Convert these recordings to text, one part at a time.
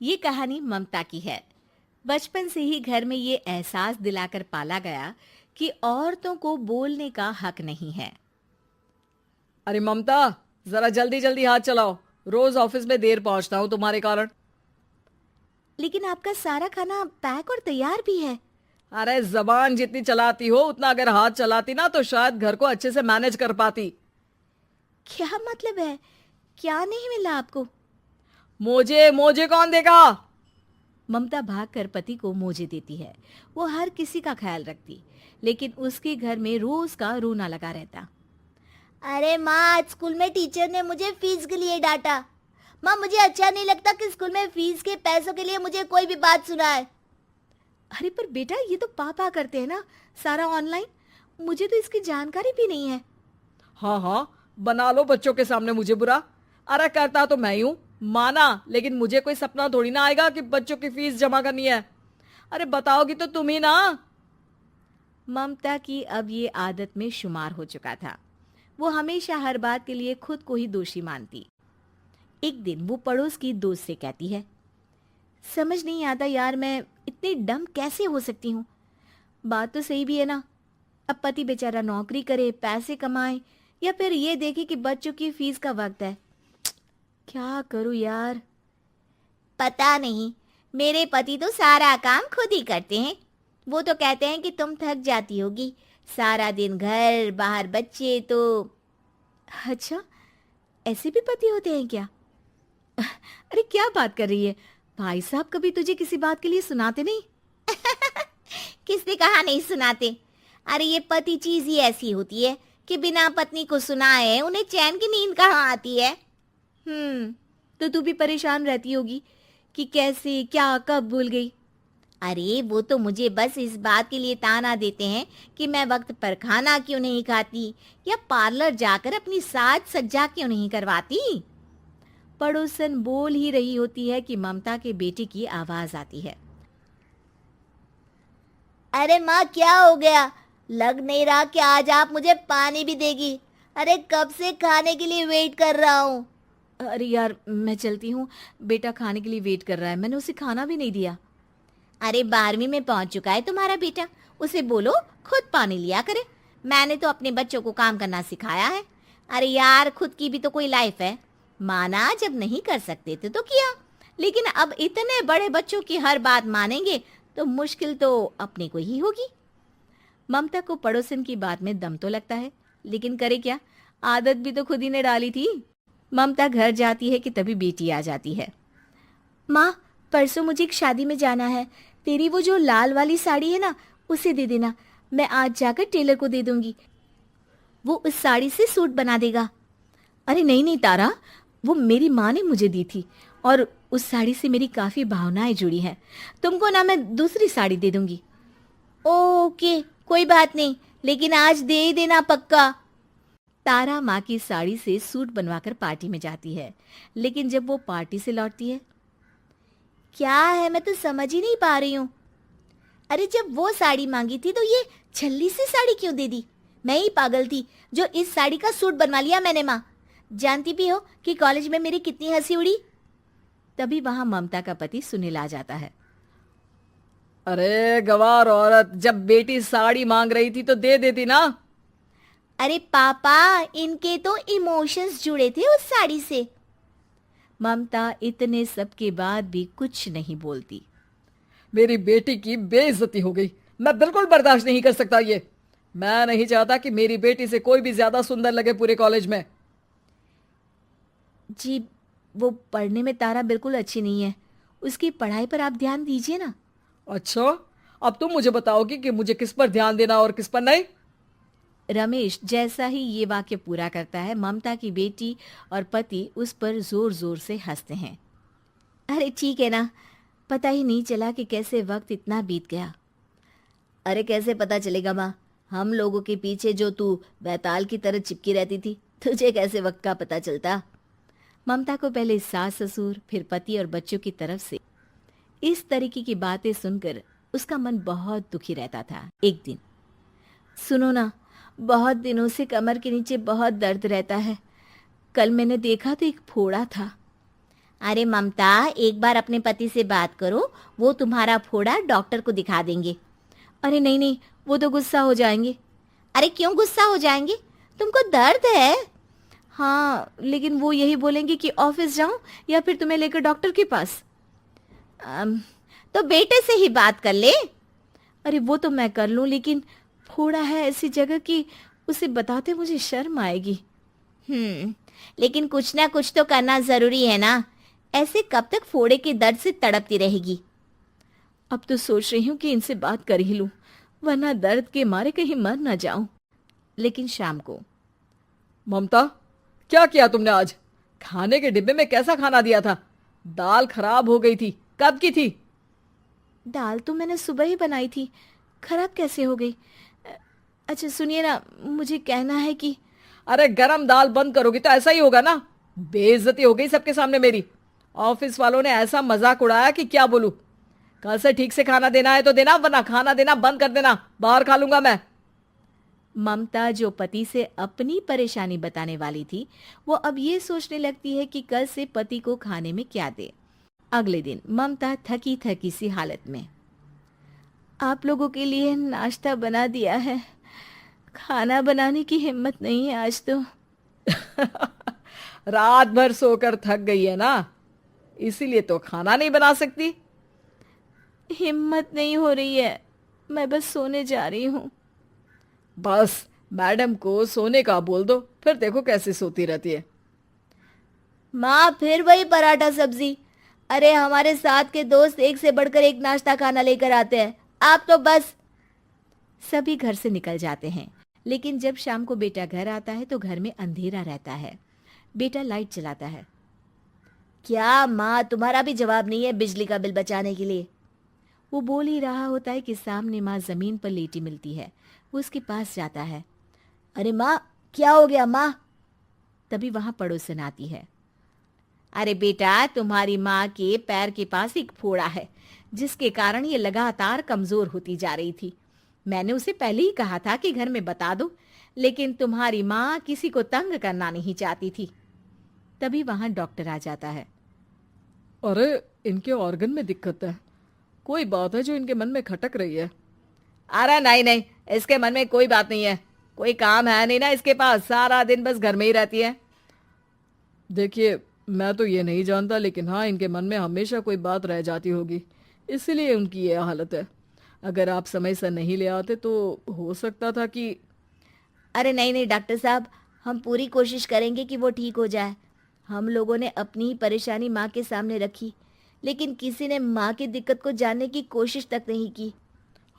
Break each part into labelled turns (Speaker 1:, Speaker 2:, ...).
Speaker 1: ये कहानी ममता की है। बचपन से ही घर में ये एहसास दिलाकर पाला गया कि औरतों को बोलने का हक नहीं है।
Speaker 2: अरे ममता, जरा जल्दी जल्दी हाथ चलाओ। रोज ऑफिस में देर पहुंचता हूँ तुम्हारे कारण।
Speaker 1: लेकिन आपका सारा खाना पैक और तैयार भी है।
Speaker 2: अरे जबान जितनी चलाती हो उतना अगर हाथ चलाती ना तो शायद घर को अच्छे से मैनेज कर पाती।
Speaker 1: क्या मतलब है? क्या नहीं मिला आपको?
Speaker 2: मोजे मोजे कौन देगा?
Speaker 1: ममता भागकर पति को मोजे देती है। वो हर किसी का ख्याल रखती, लेकिन उसके घर में रोज का रोना लगा रहता।
Speaker 3: अरे माँ, आज स्कूल में टीचर ने मुझे फीस के लिए डांटा। माँ, मुझे अच्छा नहीं लगता कि स्कूल में फीस के पैसों के लिए मुझे कोई भी बात सुनाए।
Speaker 1: अरे पर बेटा, ये तो पापा करते हैं ना, सारा ऑनलाइन। मुझे तो इसकी जानकारी भी नहीं है।
Speaker 2: हाँ हाँ, बना लो बच्चों के सामने मुझे बुरा। अरे करता तो मैं ही हूँ, माना, लेकिन मुझे कोई सपना थोड़ी ना आएगा कि बच्चों की फीस जमा करनी है। अरे बताओगी तो तुम ही ना।
Speaker 1: ममता की अब ये आदत में शुमार हो चुका था। वो हमेशा हर बात के लिए खुद को ही दोषी मानती। एक दिन वो पड़ोस की दोस्त से कहती है, समझ नहीं आता यार, मैं इतनी डम कैसे हो सकती हूँ। बात तो सही भी है ना। अब पति बेचारा नौकरी करे, पैसे कमाए, या फिर ये देखे कि बच्चों की फीस का वक्त है। क्या करूँ यार।
Speaker 3: पता नहीं, मेरे पति तो सारा काम खुद ही करते हैं। वो तो कहते हैं कि तुम थक जाती होगी, सारा दिन घर बाहर बच्चे तो।
Speaker 1: अच्छा, ऐसे भी पति होते हैं क्या? अरे क्या बात कर रही है? भाई साहब कभी तुझे किसी बात के लिए सुनाते नहीं?
Speaker 3: किसने कहा नहीं सुनाते? अरे ये पति चीज ही ऐसी होती है कि बिना पत्नी को सुनाए उन्हें चैन की नींद कहाँ आती है।
Speaker 1: तो तू भी परेशान रहती होगी कि कैसे, क्या, कब भूल गई।
Speaker 3: अरे वो तो मुझे बस इस बात के लिए ताना देते हैं कि मैं वक्त पर खाना क्यों नहीं खाती या पार्लर जाकर अपनी साज सज्जा क्यों नहीं करवाती।
Speaker 1: पड़ोसन बोल ही रही होती है कि ममता के बेटे की आवाज आती है।
Speaker 3: अरे माँ, क्या हो गया? लग नहीं रहा कि आज आप मुझे पानी भी देगी। अरे कब से खाने के लिए वेट कर रहा हूँ।
Speaker 1: अरे यार, मैं चलती हूँ। बेटा खाने के लिए वेट कर रहा है, मैंने उसे खाना भी नहीं दिया।
Speaker 3: अरे 12वीं में पहुंच चुका है तुम्हारा बेटा, उसे बोलो खुद पानी लिया करे। मैंने तो अपने बच्चों को काम करना सिखाया है। अरे यार, खुद की भी तो कोई लाइफ है। माना जब नहीं कर सकते थे तो किया, लेकिन अब इतने बड़े बच्चों की हर बात मानेंगे तो मुश्किल तो अपने को ही होगी।
Speaker 1: ममता को पड़ोसन की बात में दम तो लगता है, लेकिन करे क्या, आदत भी तो खुद ही ने डाली थी। ममता घर जाती है कि तभी बेटी आ जाती है। माँ, परसों मुझे एक शादी में जाना है। तेरी वो जो लाल वाली साड़ी है ना, उसे दे देना। मैं आज जाकर टेलर को दे दूंगी, वो उस साड़ी से सूट बना देगा। अरे नहीं नहीं तारा, वो मेरी माँ ने मुझे दी थी और उस साड़ी से मेरी काफ़ी भावनाएं जुड़ी हैं। तुमको ना मैं दूसरी साड़ी दे दूंगी।
Speaker 3: ओके, कोई बात नहीं, लेकिन आज दे ही देना पक्का।
Speaker 1: तारा माँ की साड़ी से सूट बनवाकर पार्टी में जाती है, लेकिन जब वो पार्टी से लौटती है,
Speaker 3: क्या है, मैं तो समझ ही नहीं पा रही हूँ। अरे जब वो साड़ी मांगी थी तो ये छल्ली सी साड़ी क्यों दे दी? मैं ही पागल थी जो इस साड़ी का सूट बनवा लिया मैंने। माँ, जानती भी हो कि कॉलेज में मेरी कितनी हंसी उड़ी।
Speaker 1: तभी वहां ममता का पति सुनील आ जाता है।
Speaker 2: अरे गवार औरत, जब बेटी साड़ी मांग रही थी तो दे देती ना।
Speaker 3: अरे पापा, इनके तो इमोशंस जुड़े थे उस साड़ी से।
Speaker 1: ममता इतने सब के बाद भी कुछ नहीं बोलती।
Speaker 2: मेरी बेटी की बेइज्जती हो गई, मैं बिल्कुल बर्दाश्त नहीं कर सकता ये। मैं नहीं चाहता कि मेरी बेटी से कोई भी ज्यादा सुंदर लगे पूरे कॉलेज में।
Speaker 1: जी, वो पढ़ने में तारा बिल्कुल अच्छी नहीं है, उसकी पढ़ाई पर आप ध्यान दीजिए ना।
Speaker 2: अच्छा, अब तुम मुझे बताओगी कि मुझे किस पर ध्यान देना और किस पर नहीं।
Speaker 1: रमेश जैसा ही ये वाक्य पूरा करता है, ममता की बेटी और पति उस पर जोर जोर से हंसते हैं। अरे ठीक है ना, पता ही नहीं चला कि कैसे वक्त इतना बीत गया।
Speaker 3: अरे कैसे पता चलेगा माँ, हम लोगों के पीछे जो तू बैताल की तरह चिपकी रहती थी, तुझे कैसे वक्त का पता चलता?
Speaker 1: ममता को पहले सास ससुर, फिर पति और बच्चों की तरफ से इस तरीके की बातें सुनकर उसका मन बहुत दुखी रहता था। एक दिन, सुनो ना, बहुत दिनों से कमर के नीचे बहुत दर्द रहता है। कल मैंने देखा तो एक फोड़ा था।
Speaker 3: अरे ममता, एक बार अपने पति से बात करो, वो तुम्हारा फोड़ा डॉक्टर को दिखा देंगे।
Speaker 1: अरे नहीं नहीं, वो तो गुस्सा हो जाएंगे।
Speaker 3: अरे क्यों गुस्सा हो जाएंगे? तुमको दर्द है?
Speaker 1: हाँ, लेकिन वो यही बोलेंगे कि ऑफिस जाऊं या फिर तुम्हें लेकर डॉक्टर के पास।
Speaker 3: तो बेटे से ही बात कर ले।
Speaker 1: अरे वो तो मैं कर लूं, लेकिन फोड़ा है ऐसी जगह कि उसे बताते मुझे शर्म आएगी।
Speaker 3: लेकिन कुछ ना कुछ तो करना जरूरी है ना। ऐसे कब तक फोड़े के दर्द से तड़पती रहेगी?
Speaker 1: अब तो सोच रही हूँ कि इनसे बात कर ही लूं, वरना दर्द के मारे कहीं मर ना जाऊं। लेकिन शाम को,
Speaker 2: ममता, क्या किया तुमने आज? खाने के डिब्बे में कैसा खाना दिया था? दाल खराब हो गई थी। कब की थी?
Speaker 1: दाल तो मैंने सुबह ही बनाई थी, खराब कैसे हो गई? अच्छा सुनिए ना, मुझे कहना है कि
Speaker 2: अरे गरम दाल बंद करोगी तो ऐसा ही होगा ना। बेइज्जती हो गई सबके सामने मेरी। ऑफिस वालों ने ऐसा मजाक उड़ाया कि क्या बोलूं। कल से ठीक से खाना देना है तो देना, वरना खाना देना बंद कर देना। बाहर खा लूंगा मैं।
Speaker 1: ममता, जो पति से अपनी परेशानी बताने वाली थी, वो अब ये सोचने लगती है कि कल से पति को खाने में क्या दे। अगले दिन ममता थकी थकी सी हालत में, आप लोगों के लिए नाश्ता बना दिया है, खाना बनाने की हिम्मत नहीं है आज तो।
Speaker 2: रात भर सोकर थक गई है ना, इसीलिए तो खाना नहीं बना सकती।
Speaker 1: हिम्मत नहीं हो रही है, मैं बस सोने जा रही हूँ।
Speaker 2: बस मैडम को सोने का बोल दो, फिर देखो कैसे सोती रहती है।
Speaker 3: माँ, फिर वही पराठा सब्जी। अरे हमारे साथ के दोस्त एक से बढ़कर एक नाश्ता खाना लेकर आते हैं, आप तो बस।
Speaker 1: सभी घर से निकल जाते हैं, लेकिन जब शाम को बेटा घर आता है तो घर में अंधेरा रहता है। बेटा लाइट चलाता है।
Speaker 3: क्या माँ, तुम्हारा भी जवाब नहीं है बिजली का बिल बचाने के लिए?
Speaker 1: वो बोल ही रहा होता है कि सामने माँ जमीन पर लेटी मिलती है। वो उसके पास जाता है।
Speaker 3: अरे माँ, क्या हो गया माँ?
Speaker 1: तभी वहां पड़ोसन आती है।
Speaker 3: अरे बेटा, तुम्हारी माँ के पैर के पास एक फोड़ा है,
Speaker 1: जिसके कारण ये लगातार कमजोर होती जा रही थी। मैंने उसे पहले ही कहा था कि घर में बता दो, लेकिन तुम्हारी माँ किसी को तंग करना नहीं चाहती थी। तभी वहां डॉक्टर आ जाता है।
Speaker 2: अरे इनके ऑर्गन में दिक्कत है, कोई बात है जो इनके मन में खटक रही है। अरे नहीं नहीं, इसके मन में कोई बात नहीं है। कोई काम है नहीं ना इसके पास, सारा दिन बस घर में ही रहती है। देखिए, मैं तो ये नहीं जानता, लेकिन हाँ, इनके मन में हमेशा कोई बात रह जाती होगी, इसीलिए उनकी ये हालत है। अगर आप समय से नहीं ले आते तो हो सकता था कि।
Speaker 3: अरे नहीं नहीं डॉक्टर साहब, हम पूरी कोशिश करेंगे कि वो ठीक हो जाए। हम लोगों ने अपनी ही परेशानी माँ के सामने रखी, लेकिन किसी ने माँ की दिक्कत को जानने की कोशिश तक नहीं की।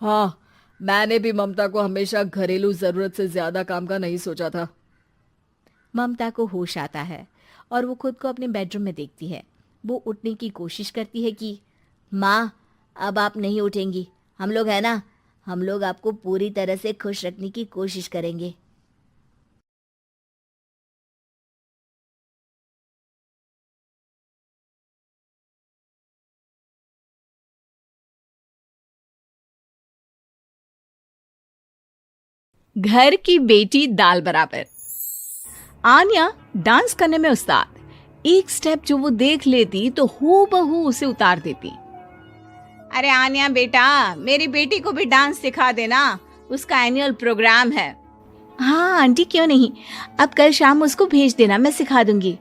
Speaker 2: हाँ, मैंने भी ममता को हमेशा घरेलू जरूरत से ज्यादा काम का नहीं सोचा था।
Speaker 1: ममता को होश आता है और वो खुद को अपने बेडरूम में देखती है। वो उठने की कोशिश करती है कि
Speaker 3: माँ, अब आप नहीं उठेंगी। हम लोग है ना, हम लोग आपको पूरी तरह से खुश रखने की कोशिश करेंगे।
Speaker 1: घर की बेटी दाल बराबर। आन्या डांस करने में उस्ताद। एक स्टेप जो वो देख लेती तो हूबहू उसे उतार देती।
Speaker 4: अरे आन्या बेटा, मेरी बेटी को भी डांस सिखा देना, उसका एनुअल प्रोग्राम है।
Speaker 1: हाँ आंटी, क्यों नहीं, अब कल शाम उसको भेज देना, मैं सिखा दूंगी।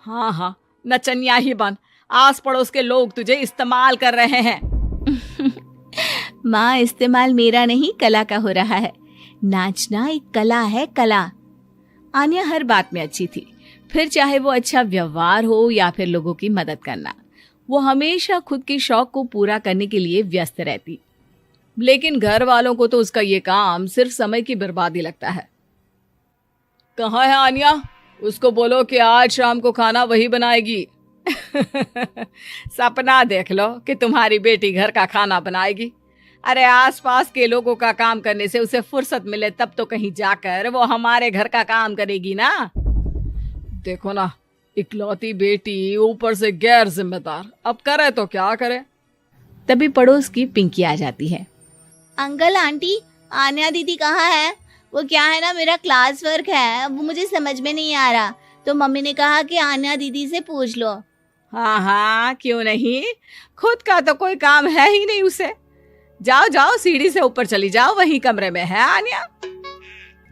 Speaker 2: हाँ हाँ, नचनिया ही बन, आस पड़ोस के लोग तुझे इस्तेमाल कर रहे हैं।
Speaker 1: माँ, इस्तेमाल मेरा नहीं, कला का हो रहा है। नाचना एक कला है, कला। आन्या हर बात में अच्छी थी, फिर चाहे वो अच्छा व्यवहार हो या फिर लोगों की मदद करना। वो हमेशा खुद के शौक को पूरा करने के लिए व्यस्त रहती,
Speaker 2: लेकिन घर वालों को तो उसका ये काम सिर्फ समय की बर्बादी लगता है। कहाँ है आन्या? उसको बोलो कि आज शाम को खाना वही बनाएगी। सपना देख लो कि तुम्हारी बेटी घर का खाना बनाएगी। अरे आसपास के लोगों का काम करने से उसे फुर्सत मिले तब तो कहीं जाकर वो हमारे घर का काम करेगी ना। देखो ना, इकलौती बेटी, ऊपर से गैर जिम्मेदार, अब करे तो क्या करे।
Speaker 1: तभी पड़ोस की पिंकी आ जाती है।
Speaker 3: अंकल आंटी, आन्या दीदी कहाँ है? वो क्या है ना, मेरा क्लास वर्क है, वो मुझे समझ में नहीं आ रहा, तो मम्मी ने कहा कि आन्या दीदी से पूछ लो।
Speaker 4: हाँ हाँ, क्यों नहीं, खुद का तो कोई काम है ही नहीं उसे। जाओ जाओ, सीढ़ी से ऊपर चली जाओ, वही कमरे में है आन्या।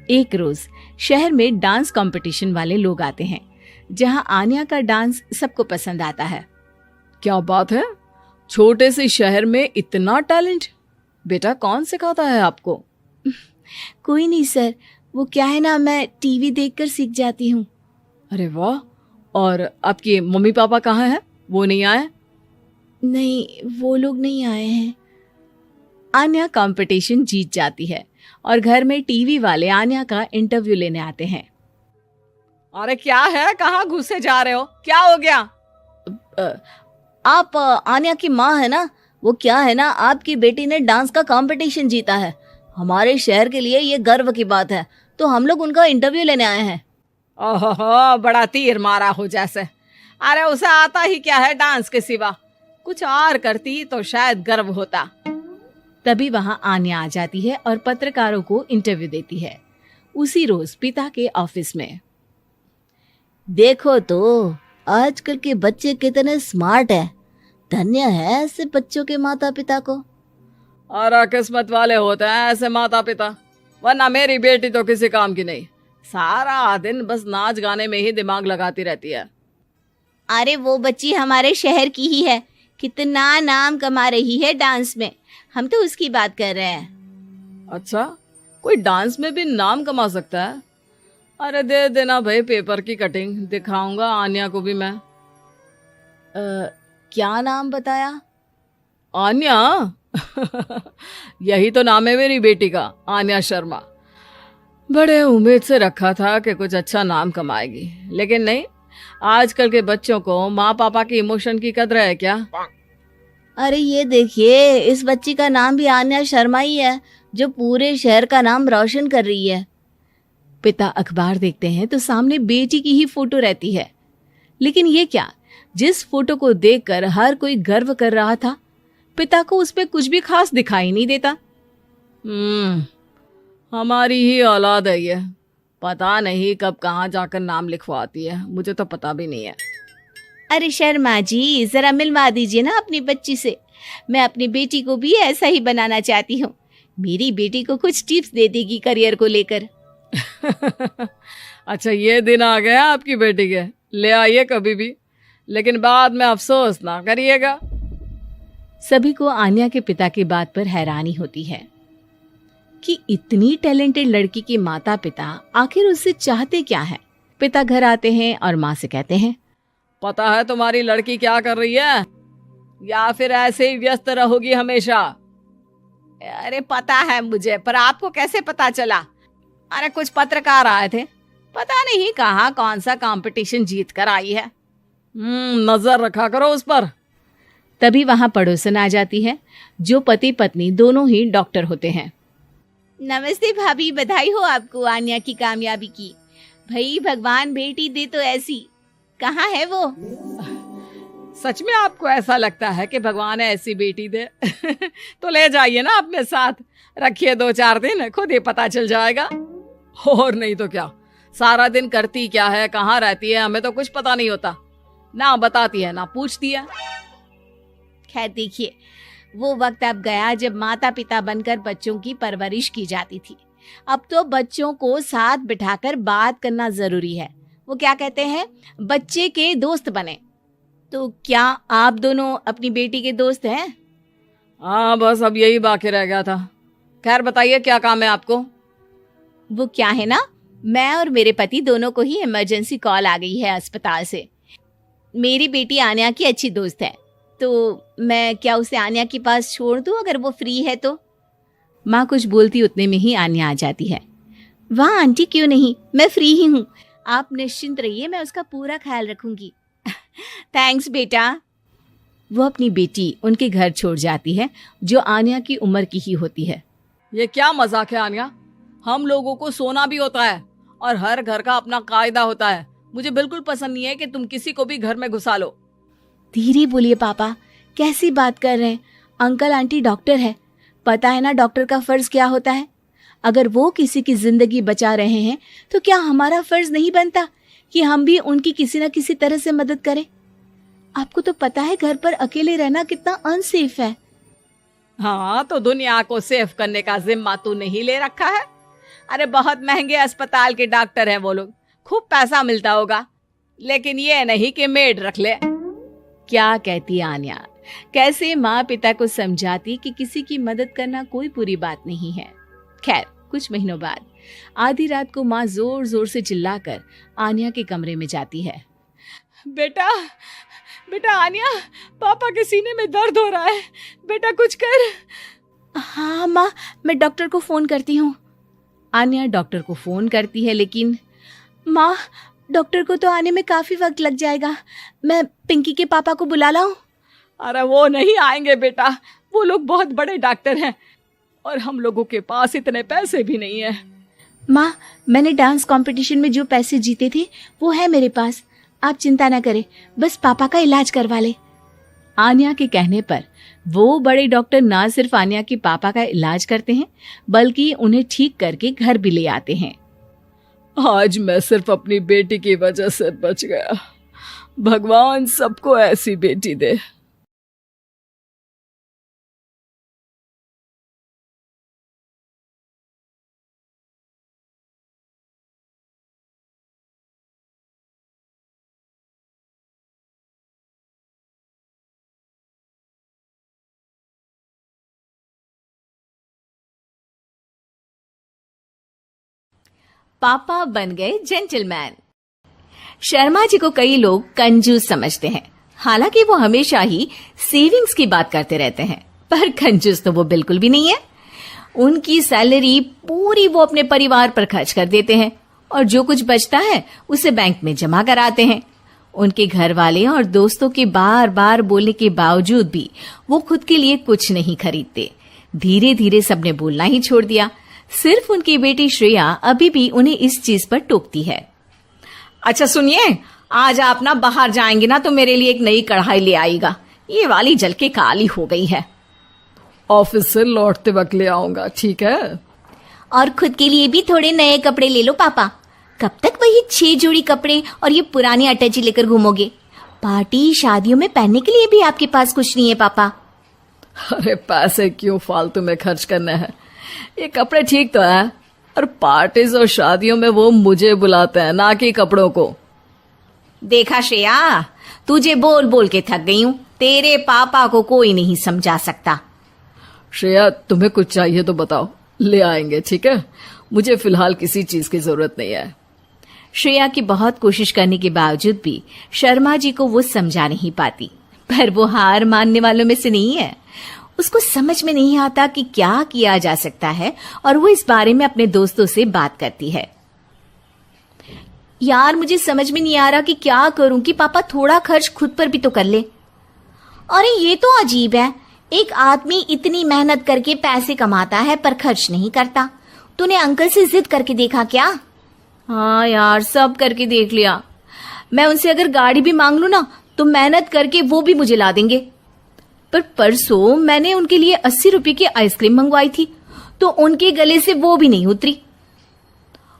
Speaker 4: एक रोज शहर में डांस कंपटीशन वाले लोग आते हैं, जहां आन्या का डांस सबको पसंद आता है।
Speaker 2: क्या बात है, छोटे से शहर में इतना टैलेंट। बेटा कौन सिखाता है आपको?
Speaker 3: कोई नहीं सर, वो क्या है ना, मैं टीवी देखकर सीख जाती हूँ।
Speaker 2: अरे वाह, और आपके मम्मी पापा कहाँ हैं? वो नहीं आए?
Speaker 3: नहीं, वो लोग नहीं आए हैं।
Speaker 4: आन्या कंपटीशन जीत जाती है और घर में टीवी वाले आन्या का इंटरव्यू लेने आते हैं। अरे क्या है, कहाँ घुसे जा रहे हो, क्या हो गया?
Speaker 3: आप आन्या की माँ है ना? वो क्या है ना, आपकी बेटी ने डांस का कंपटीशन जीता है। हमारे शहर के लिए ये गर्व की बात है, तो हम लोग उनका इंटरव्यू लेने आए हैं।
Speaker 4: ओहो, बड़ा तीर मारा हो जैसे। अरे उसे आता ही क्या है डांस के सिवा, कुछ और करती तो शायद गर्व होता। तभी वहां आन्या आ जाती है और पत्रकारों को इंटरव्यू देती है। उसी रोज पिता के ऑफिस में।
Speaker 3: देखो तो आजकल के बच्चे कितने स्मार्ट हैं। धन्य है ऐसे बच्चों के माता पिता को।
Speaker 2: और किस्मत वाले होते हैं ऐसे माता पिता, वरना मेरी बेटी तो किसी काम की नहीं, सारा दिन बस नाच गाने में ही दिमाग लगाती रहती है।
Speaker 3: अरे वो बच्ची हमारे शहर की ही है, कितना नाम कमा रही है डांस में। हम तो उसकी बात कर रहे हैं।
Speaker 2: अच्छा, कोई डांस में भी नाम कमा सकता है? अरे दे देना भाई पेपर की कटिंग, दिखाऊंगा आन्या को भी मैं।
Speaker 3: क्या नाम बताया?
Speaker 2: आन्या? यही तो नाम है मेरी बेटी का, आन्या शर्मा। बड़े उम्मीद से रखा था कि कुछ अच्छा नाम कमाएगी, लेकिन नहीं। आजकल के बच्चों को माँ पापा की इमोशन की कदर है क्या?
Speaker 3: अरे ये देखिए, इस बच्ची का नाम भी आन्या शर्मा ही है, जो पूरे शहर का नाम रोशन कर रही है।
Speaker 4: पिता अखबार देखते हैं तो सामने बेटी की ही फोटो रहती है। लेकिन ये क्या, जिस फोटो को देखकर हर कोई गर्व कर रहा था, पिता को उस पे कुछ भी खास दिखाई नहीं देता।
Speaker 2: हमारी ही औलाद है ये, पता नहीं कब कहाँ जाकर नाम लिखवाती है, मुझे तो पता भी नहीं है।
Speaker 3: अरे शर्मा जी, जरा मिलवा दीजिए ना अपनी बच्ची से। मैं अपनी बेटी को भी ऐसा ही बनाना चाहती हूँ। मेरी बेटी को कुछ टिप्स दे देगी करियर को लेकर।
Speaker 2: अच्छा, ये दिन आ गया आपकी बेटी के, ले आइए कभी भी, लेकिन बाद में अफसोस ना करिएगा।
Speaker 4: सभी को आन्या के पिता की बात पर हैरानी होती है कि इतनी टैलेंटेड लड़की के माता पिता आखिर उससे चाहते क्या है। पिता घर आते हैं और माँ से कहते हैं,
Speaker 2: पता है तुम्हारी लड़की क्या कर रही है, या फिर ऐसे ही व्यस्त रहोगी हमेशा?
Speaker 4: अरे पता है मुझे, पर आपको कैसे पता चला? अरे कुछ पत्रकार आए थे, पता नहीं कहाँ कौन सा कंपटीशन जीत कर आई है।
Speaker 2: नजर रखा करो उस पर।
Speaker 4: तभी वहां पड़ोसन आ जाती है, जो पति पत्नी दोनों ही डॉक्टर होते हैं।
Speaker 3: नमस्ते भाभी, बधाई हो आपको आन्या की कामयाबी की। भाई भगवान बेटी दे तो ऐसी। कहाँ है वो?
Speaker 2: सच में आपको ऐसा लगता है कि भगवान ऐसी बेटी दे? तो ले जाइए ना अपने साथ, रखिए 2-4 दिन, खुद ही पता चल जाएगा। और नहीं तो क्या, सारा दिन करती क्या है, कहाँ रहती है, हमें तो कुछ पता नहीं होता, ना बताती है ना पूछती है।
Speaker 3: खैर देखिए, वो वक्त अब गया जब माता पिता बनकर बच्चों की परवरिश की जाती थी। अब तो बच्चों को साथ बिठाकर बात करना जरूरी है। वो क्या कहते हैं, बच्चे के दोस्त बने। तो क्या आप दोनों अपनी बेटी के दोस्त हैं?
Speaker 2: हाँ, बस अब यही बाकी रह गया था। खैर बताइए, क्या काम है आपको?
Speaker 3: वो क्या है ना, मैं और मेरे पति दोनों को ही इमरजेंसी कॉल आ गई है अस्पताल से। मेरी बेटी आन्या की अच्छी दोस्त है, तो मैं क्या उसे आन्या के पास छोड़ दूं अगर वो फ्री है तो?
Speaker 4: माँ कुछ बोलती उतने में ही आन्या आ जाती है।
Speaker 3: वाह आंटी, क्यों नहीं, मैं फ्री ही हूँ। आप निश्चिंत रहिए, मैं उसका पूरा ख्याल रखूंगी। थैंक्स बेटा।
Speaker 4: वो अपनी बेटी उनके घर छोड़ जाती है, जो आन्या की उम्र की ही होती है।
Speaker 2: ये क्या मजाक है आन्या? हम लोगों को सोना भी होता है और हर घर का अपना कायदा होता है। मुझे बिल्कुल पसंद नहीं है कि तुम किसी को भी घर में घुसा लो।
Speaker 3: धीरे बोलिए पापा, कैसी बात कर रहे हैं? अंकल आंटी डॉक्टर है, पता है ना डॉक्टर का फर्ज क्या होता है। अगर वो किसी की जिंदगी बचा रहे हैं तो क्या हमारा फर्ज नहीं बनता कि हम भी उनकी किसी न किसी तरह से मदद करें? आपको तो पता है घर पर अकेले रहना कितना अनसेफ है।
Speaker 4: हाँ, तो दुनिया को सेफ करने का जिम्मा तू नहीं ले रखा है? अरे बहुत महंगे अस्पताल के डॉक्टर हैं वो लोग, खूब पैसा मिलता होगा, लेकिन ये नहीं कि मेड रख ले। क्या कहती आन्या, कैसे माँ पिता को समझाती कि किसी की मदद करना कोई बुरी बात नहीं है। खैर, कुछ महीनों बाद आधी रात को माँ जोर जोर से चिल्लाकर आन्या के कमरे में जाती है। बेटा बेटा आन्या, पापा के सीने में दर्द हो रहा है, बेटा कुछ कर।
Speaker 3: हाँ माँ, मैं डॉक्टर को फोन करती हूँ।
Speaker 4: आन्या डॉक्टर को फोन करती है, लेकिन
Speaker 3: माँ, डॉक्टर को तो आने में काफी वक्त लग जाएगा, मैं पिंकी के पापा को बुला लाऊं?
Speaker 4: अरे वो नहीं आएंगे बेटा, वो लोग बहुत बड़े डॉक्टर हैं और हम लोगों के पास इतने पैसे भी नहीं है।
Speaker 3: माँ, मैंने डांस कंपटीशन में जो पैसे जीते थे वो है मेरे पास, आप चिंता ना करें, बस पापा का इलाज करवा ले।
Speaker 4: आन्या के कहने पर वो बड़े डॉक्टर ना सिर्फ आन्या के पापा का इलाज करते हैं, बल्कि उन्हें ठीक करके घर भी ले आते हैं। आज मैं सिर्फ अपनी बेटी की वजह से बच गया, भगवान सबको ऐसी बेटी दे।
Speaker 1: पापा बन गए जेंटलमैन। शर्मा जी को कई लोग कंजूस समझते हैं, हालांकि वो हमेशा ही सेविंग्स की बात करते रहते हैं, पर कंजूस तो वो बिल्कुल भी नहीं है। उनकी सैलरी पूरी वो अपने परिवार पर खर्च कर देते हैं और जो कुछ बचता है उसे बैंक में जमा कराते हैं। उनके घर वाले और दोस्तों के बार बार बोलने के बावजूद भी वो खुद के लिए कुछ नहीं खरीदते। धीरे धीरे सबने बोलना ही छोड़ दिया, सिर्फ उनकी बेटी श्रेया अभी भी उन्हें इस चीज पर टोकती है। अच्छा सुनिए, आज आप ना बाहर जाएंगे ना तो मेरे लिए एक नई कढ़ाई ले आएगा, ये वाली जल के काली हो गई है।
Speaker 2: ऑफिस से लौटते वक्त ले आऊंगा, ठीक है?
Speaker 3: और खुद के लिए भी थोड़े नए कपड़े ले लो पापा। कब तक वही 6 जोड़ी कपड़े और ये पुरानी अटैची लेकर घूमोगे? पार्टी शादियों में पहनने के लिए भी आपके पास कुछ नहीं है पापा।
Speaker 2: अरे पैसे क्यों फालतू में खर्च करने हैं, ये कपड़े ठीक तो है, और पार्टीज और शादियों में वो मुझे बुलाते हैं, ना कि कपड़ों को।
Speaker 1: देखा श्रेया, तुझे बोल बोल के थक गई हूँ, तेरे पापा को कोई नहीं समझा सकता।
Speaker 2: श्रेया, तुम्हें कुछ चाहिए तो बताओ, ले आएंगे, ठीक है? मुझे फिलहाल किसी चीज की जरूरत नहीं है।
Speaker 1: श्रेया की बहुत कोशिश करने के बावजूद भी शर्मा जी को वो समझा नहीं पाती, पर वो हार मानने वालों में से नहीं है। उसको समझ में नहीं आता कि क्या किया जा सकता है और वो इस बारे में अपने दोस्तों से बात करती है। यार, मुझे समझ में नहीं आ रहा कि क्या करूं कि पापा थोड़ा खर्च खुद पर भी तो कर ले।
Speaker 3: अरे ये तो अजीब है, एक आदमी इतनी मेहनत करके पैसे कमाता है पर खर्च नहीं करता। तूने अंकल से जिद करके देखा क्या?
Speaker 1: हाँ यार, सब करके देख लिया। मैं उनसे अगर गाड़ी भी मांग लूं ना तो मेहनत करके वो भी मुझे ला देंगे। पर परसों मैंने उनके लिए 80 रुपए की आइसक्रीम मंगवाई थी तो उनके गले से वो भी नहीं उतरी।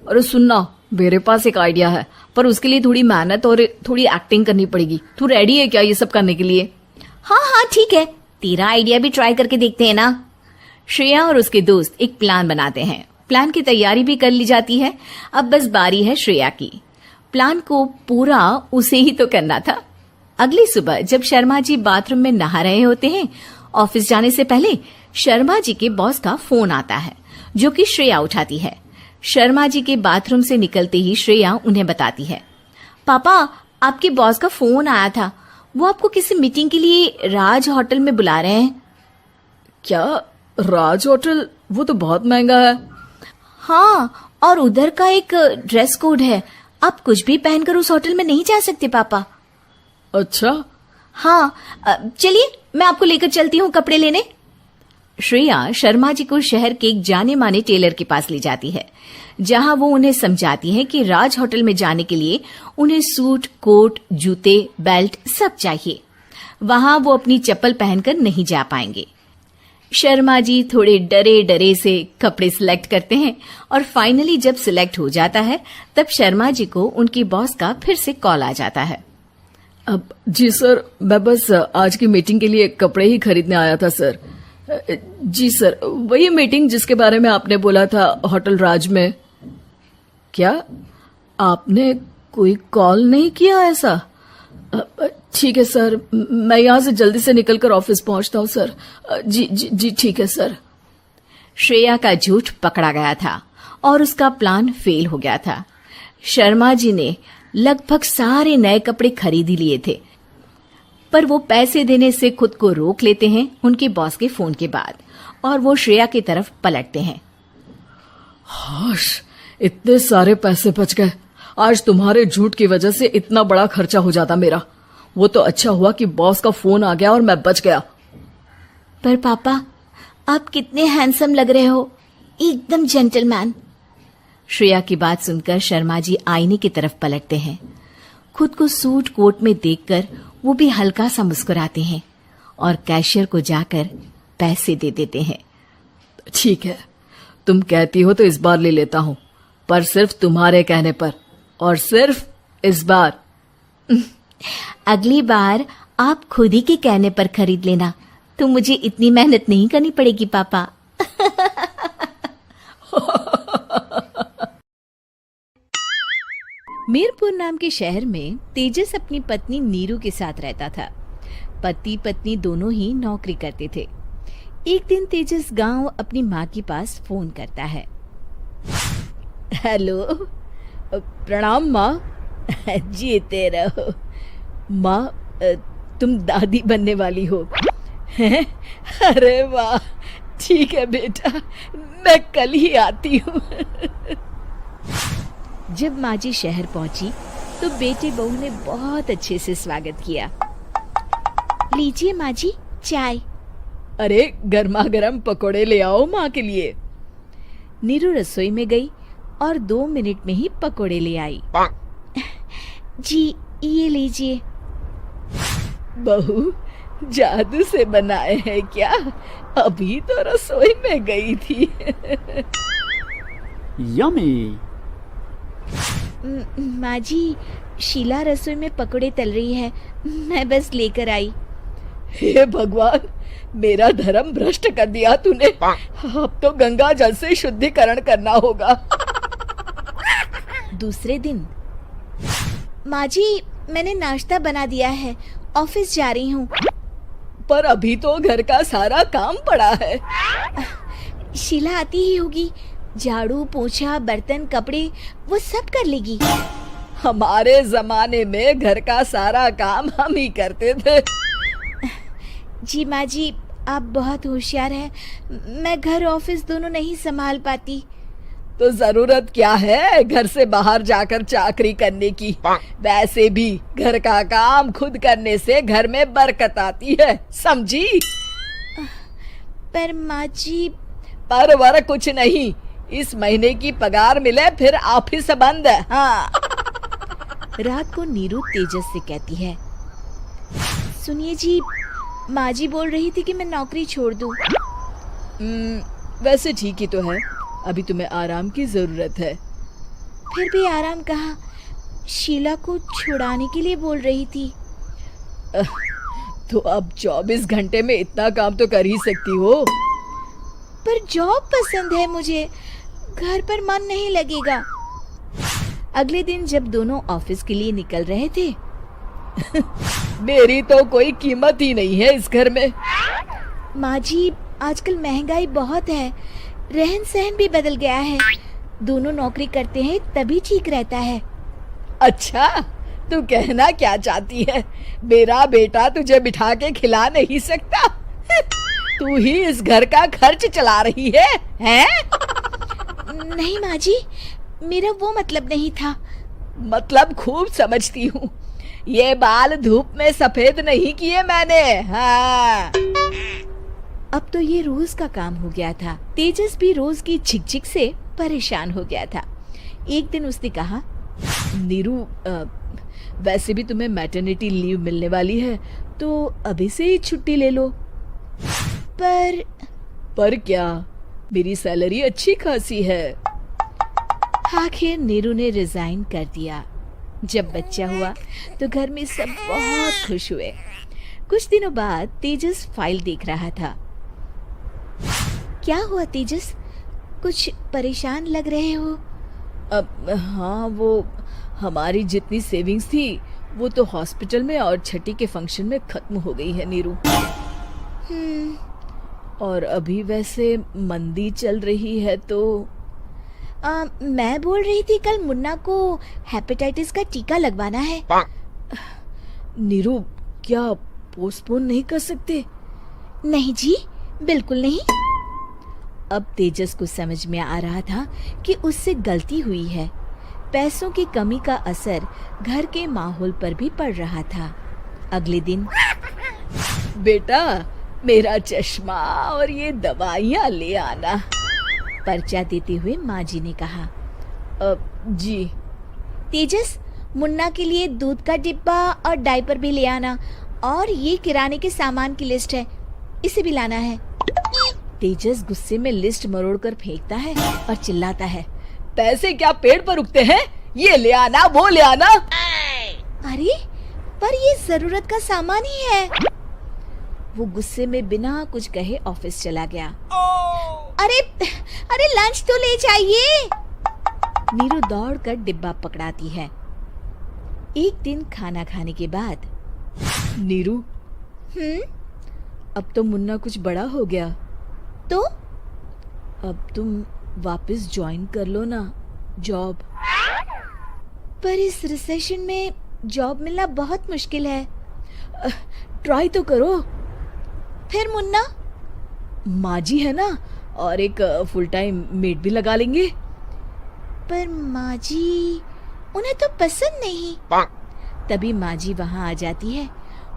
Speaker 2: अरे सुनना, मेरे पास एक आइडिया है, पर उसके लिए थोड़ी मेहनत और थोड़ी एक्टिंग करनी पड़ेगी। तू रेडी है क्या ये सब करने के लिए?
Speaker 3: हाँ हाँ ठीक है, तेरा आइडिया भी ट्राई करके देखते हैं ना।
Speaker 1: श्रेया और उसके दोस्त एक प्लान बनाते हैं। प्लान की तैयारी भी कर ली जाती है, अब बस बारी है श्रेया की। प्लान को पूरा उसे ही तो करना था। अगली सुबह जब शर्मा जी बाथरूम में नहा रहे होते हैं, ऑफिस जाने से पहले शर्मा जी के बॉस का फोन आता है, जो कि श्रेया उठाती है। शर्मा जी के बाथरूम से निकलते ही श्रेया उन्हें बताती है,
Speaker 3: पापा, आपके बॉस का फोन आया था, वो आपको किसी मीटिंग के लिए राज होटल में बुला रहे हैं।
Speaker 2: क्या? राज होटल? वो तो बहुत महंगा है।
Speaker 3: हाँ, और उधर का एक ड्रेस कोड है, आप कुछ भी पहनकर उस होटल में नहीं जा सकते पापा।
Speaker 2: अच्छा?
Speaker 3: हाँ, चलिए मैं आपको लेकर चलती हूँ कपड़े लेने।
Speaker 1: श्रेया शर्मा जी को शहर के एक जाने माने टेलर के पास ले जाती है, जहां वो उन्हें समझाती है कि राज होटल में जाने के लिए उन्हें सूट, कोट, जूते, बेल्ट सब चाहिए। वहां वो अपनी चप्पल पहनकर नहीं जा पाएंगे। शर्मा जी थोड़े डरे डरे से कपड़े सिलेक्ट करते हैं और फाइनली जब सिलेक्ट हो जाता है तब शर्मा जी को उनके बॉस का फिर से कॉल आ जाता है।
Speaker 2: अब जी सर, मैं बस आज की मीटिंग के लिए कपड़े ही खरीदने आया था सर। जी सर, वही मीटिंग जिसके बारे में आपने बोला था होटल राज में। क्या आपने कोई कॉल नहीं किया ऐसा? ठीक है सर, मैं यहाँ से जल्दी से निकलकर ऑफिस पहुंचता हूँ सर। जी जी जी ठीक है सर।
Speaker 1: श्रेया का झूठ पकड़ा गया था और उसका प्लान फेल हो गया था। शर्मा जी ने लगभग सारे नए कपड़े खरीद ही लिए थे, पर वो पैसे देने से खुद को रोक लेते हैं उनके बॉस के फोन के बाद, और वो श्रेया की तरफ पलटते हैं।
Speaker 2: हाश, इतने सारे पैसे बच गए। आज तुम्हारे झूठ की वजह से इतना बड़ा खर्चा हो जाता मेरा। वो तो अच्छा हुआ कि बॉस का फोन आ गया और मैं बच गया।
Speaker 3: पर पापा, आप कितने हैंडसम लग रहे हो, एकदम जेंटलमैन।
Speaker 1: श्रेया की बात सुनकर शर्मा जी आईने की तरफ पलटते हैं। खुद को सूट कोट में देखकर वो भी हल्का सा मुस्कुराते हैं और कैशियर को जाकर पैसे दे देते हैं।
Speaker 2: ठीक है, तुम कहती हो तो इस बार ले लेता हूँ, पर सिर्फ तुम्हारे कहने पर, और सिर्फ इस बार।
Speaker 3: अगली बार आप खुद ही के कहने पर खरीद लेना, तो मुझे इतनी मेहनत नहीं करनी पड़ेगी पापा।
Speaker 1: मीरपुर नाम के शहर में तेजस अपनी पत्नी नीरू के साथ रहता था। पति पत्नी दोनों ही नौकरी करते थे। एक दिन तेजस गांव अपनी माँ के पास फोन करता है।
Speaker 2: हेलो, प्रणाम माँ। जीते रहो माँ, तुम दादी बनने वाली हो। अरे वाह, ठीक है बेटा, मैं कल ही आती हूँ।
Speaker 1: जब माँ जी शहर पहुंची तो बेटे बहू ने बहुत अच्छे से स्वागत किया।
Speaker 3: लीजिए माँ जी चाय।
Speaker 2: अरे गर्मा गर्म पकोड़े ले आओ माँ के लिए।
Speaker 1: नीरू रसोई में गई और 2 मिनट में ही पकोड़े ले आई।
Speaker 3: जी ये लीजिए।
Speaker 2: बहू जादू से बनाए हैं क्या? अभी तो रसोई में गई थी।
Speaker 5: यम्मी।
Speaker 3: माँ जी, शीला रसोई में पकोड़े तल रही है, मैं बस लेकर आई।
Speaker 2: हे भगवान, मेरा धर्म भ्रष्ट कर दिया तूने। अब तो गंगा जल से शुद्धिकरण करना होगा।
Speaker 1: दूसरे दिन,
Speaker 3: माँ जी मैंने नाश्ता बना दिया है, ऑफिस जा रही हूँ।
Speaker 2: पर अभी तो घर का सारा काम पड़ा है।
Speaker 3: शीला आती ही होगी, झाड़ू पोछा बर्तन कपड़े वो सब कर लेगी।
Speaker 2: हमारे जमाने में घर का सारा काम हम ही करते थे।
Speaker 3: जी माँ जी, आप बहुत होशियार हैं, मैं घर ऑफिस दोनों नहीं संभाल पाती।
Speaker 2: तो जरूरत क्या है घर से बाहर जाकर चाकरी करने की? वैसे भी घर का काम खुद करने से घर में बरकत आती है, समझी?
Speaker 3: पर माँ जी।
Speaker 2: पर वर कुछ नहीं, इस महीने की पगार मिले फिर ऑफिस बंद है। हाँ।
Speaker 1: रात को नीरू तेजस से कहती है,
Speaker 3: सुनिए जी, माँ जी बोल रही थी कि मैं नौकरी छोड़ दूं।
Speaker 2: वैसे ठीक ही तो है, अभी तुम्हें आराम की जरूरत है।
Speaker 3: फिर भी आराम कहाँ, शीला को छुड़ाने के लिए बोल रही थी।
Speaker 2: तो अब 24 घंटे में इतना काम तो कर ही सकती हो।
Speaker 3: पर जॉब पसंद है मुझे, घर पर मन नहीं लगेगा।
Speaker 1: अगले दिन जब दोनों ऑफिस के लिए निकल रहे थे,
Speaker 2: मेरी तो कोई कीमत ही नहीं है इस घर में।
Speaker 3: माँ जी, आजकल महंगाई बहुत है, रहन सहन भी बदल गया है, दोनों नौकरी करते हैं तभी ठीक रहता है।
Speaker 2: अच्छा, तू कहना क्या चाहती है? मेरा बेटा तुझे बिठा के खिला नहीं सकता? तू ही इस घर का खर्च चला रही है, हैं?
Speaker 3: नहीं माँ जी, मेरा वो मतलब नहीं था।
Speaker 2: मतलब खूब समझती हूँ, ये बाल धूप में सफेद नहीं किए मैंने। हाँ।
Speaker 1: अब तो ये रोज का काम हो गया था। तेजस भी रोज की झिकझिक से परेशान हो गया था। एक दिन उसने कहा,
Speaker 2: नीरू, वैसे भी तुम्हें मैटरनिटी लीव मिलने वाली है, तो अभी से ही छुट्टी ले लो। पर क्या, मेरी सैलरी अच्छी खासी है।
Speaker 1: आखिर नीरू ने रिजाइन कर दिया। जब बच्चा हुआ तो घर में सब बहुत खुश हुए। कुछ दिनों बाद तेजस फाइल देख रहा था। क्या हुआ तेजस, कुछ परेशान लग रहे हो?
Speaker 2: अब हाँ, वो हमारी जितनी सेविंग्स थी वो तो हॉस्पिटल में और छठी के फंक्शन में खत्म हो गई है नीरू। और अभी वैसे मंदी चल रही है तो
Speaker 3: मैं बोल रही थी कल मुन्ना को हेपेटाइटिस का टीका लगवाना है।
Speaker 2: नीरू, क्या पोस्टपोन नहीं कर सकते?
Speaker 3: नहीं जी, बिल्कुल नहीं।
Speaker 1: अब तेजस को समझ में आ रहा था कि उससे गलती हुई है। पैसों की कमी का असर घर के माहौल पर भी पड़ रहा था। अगले दिन,
Speaker 2: बेटा मेरा चश्मा और ये दवाइयाँ ले आना,
Speaker 1: पर्चा देते हुए माँ जी ने कहा।
Speaker 2: जी।
Speaker 3: तेजस, मुन्ना के लिए दूध का डिब्बा और डायपर भी ले आना, और ये किराने के सामान की लिस्ट है, इसे भी लाना है।
Speaker 1: तेजस गुस्से में लिस्ट मरोड़ कर फेंकता है और चिल्लाता है,
Speaker 2: पैसे क्या पेड़ पर उगते हैं? ये ले आना, वो ले आना।
Speaker 3: अरे पर ये जरूरत का सामान ही है।
Speaker 1: वो गुस्से में बिना कुछ कहे ऑफिस चला गया।
Speaker 3: अरे अरे लंच तो ले जाइए।
Speaker 1: नीरू दौड़कर डिब्बा पकड़ाती है। एक दिन खाना खाने के बाद,
Speaker 2: नीरू,
Speaker 1: अब तो मुन्ना कुछ बड़ा हो गया,
Speaker 3: तो
Speaker 1: अब तुम वापस ज्वाइन कर लो ना जॉब।
Speaker 3: पर इस रिसेशन में जॉब मिलना बहुत मुश्किल है।
Speaker 2: ट्राई तो करो।
Speaker 3: फिर मुन्ना?
Speaker 2: माँ जी है ना, और एक फुल टाइम मेड भी लगा लेंगे।
Speaker 3: पर माँ जी, उन्हें तो पसंद नहीं।
Speaker 1: तभी माँ जी वहाँ आ जाती है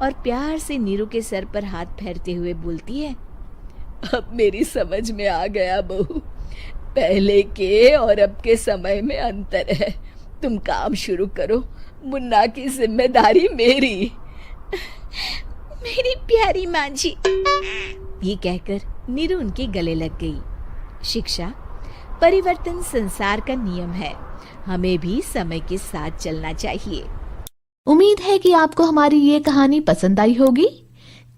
Speaker 1: और प्यार से नीरू के सर पर हाथ फेरते हुए बोलती है,
Speaker 2: अब मेरी समझ में आ गया बहू, पहले के और अब के समय में अंतर है। तुम काम शुरू करो, मुन्ना की जिम्मेदारी मेरी।
Speaker 3: मेरी प्यारी माँ जी।
Speaker 1: ये कहकर नीरू उनके गले लग गई। शिक्षा, परिवर्तन संसार का नियम है, हमें भी समय के साथ चलना चाहिए।
Speaker 5: उम्मीद है कि आपको हमारी ये कहानी पसंद आई होगी।